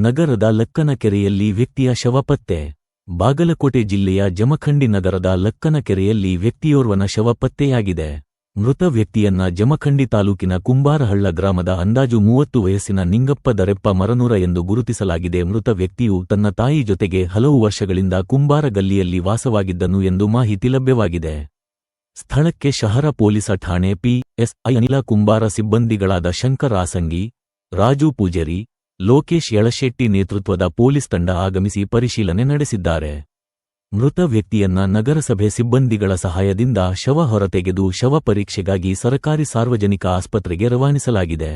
ನಗರದ ಲಕ್ಕನಕೆರೆಯಲ್ಲಿ ವ್ಯಕ್ತಿಯ ಶವ ಪತ್ತೆ. ಬಾಗಲಕೋಟೆ ಜಿಲ್ಲೆಯ ಜಮಖಂಡಿ ನಗರದ ಲಕ್ಕನಕೆರೆಯಲ್ಲಿ ವ್ಯಕ್ತಿಯೋರ್ವನ ಶವ ಪತ್ತೆಯಾಗಿದೆ. ಮೃತ ವ್ಯಕ್ತಿಯನ್ನ ಜಮಖಂಡಿ ತಾಲೂಕಿನ ಕುಂಬಾರಹಳ್ಳ ಗ್ರಾಮದ ಅಂದಾಜು 30 ವಯಸ್ಸಿನ ನಿಂಗಪ್ಪ ದರೆಪ್ಪ ಮರನೂರ ಎಂದು ಗುರುತಿಸಲಾಗಿದೆ. ಮೃತ ವ್ಯಕ್ತಿಯು ತನ್ನ ತಾಯಿ ಜೊತೆಗೆ ಹಲವು ವರ್ಷಗಳಿಂದ ಕುಂಬಾರ ಗಲ್ಲಿಯಲ್ಲಿ ವಾಸವಾಗಿದ್ದನು ಎಂದು ಮಾಹಿತಿ ಲಭ್ಯವಾಗಿದೆ. ಸ್ಥಳಕ್ಕೆ ಶಹರ ಪೊಲೀಸ ಠಾಣೆ ಪಿಎಸ್ಐ ಅನಿಲ ಕುಂಬಾರ ಸಿಬ್ಬಂದಿಗಳಾದ ಶಂಕರ್ ಆಸಂಗಿ, ರಾಜು ಪೂಜಾರಿ, ಲೋಕೇಶ್ ಯಳಶೆಟ್ಟಿ ನೇತೃತ್ವದ ಪೊಲೀಸ್ ತಂಡ ಆಗಮಿಸಿ ಪರಿಶೀಲನೆ ನಡೆಸಿದ್ದಾರೆ. ಮೃತ ವ್ಯಕ್ತಿಯನ್ನ ನಗರಸಭೆ ಸಿಬ್ಬಂದಿಗಳ ಸಹಾಯದಿಂದ ಶವ ಹೊರತೆಗೆದು ಶವ ಪರೀಕ್ಷೆಗಾಗಿ ಸರಕಾರಿ ಸಾರ್ವಜನಿಕ ಆಸ್ಪತ್ರೆಗೆ ರವಾನಿಸಲಾಗಿದೆ.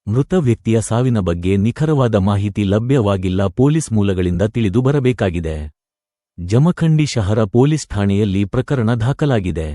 ಮೃತ ವ್ಯಕ್ತಿಯ ಸಾವಿನ ಬಗ್ಗೆ ನಿಖರವಾದ ಮಾಹಿತಿ ಲಭ್ಯವಾಗಿಲ್ಲ. ಪೊಲೀಸ್ ಮೂಲಗಳಿಂದ ತಿಳಿದು ಬರಬೇಕಾಗಿದೆ. ಜಮಖಂಡಿ ಶಹರ ಪೊಲೀಸ್ ಠಾಣೆಯಲ್ಲಿ ಪ್ರಕರಣ ದಾಖಲಾಗಿದೆ.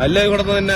ಅಲ್ಲೇ ಕೊಡ್ತದೆ.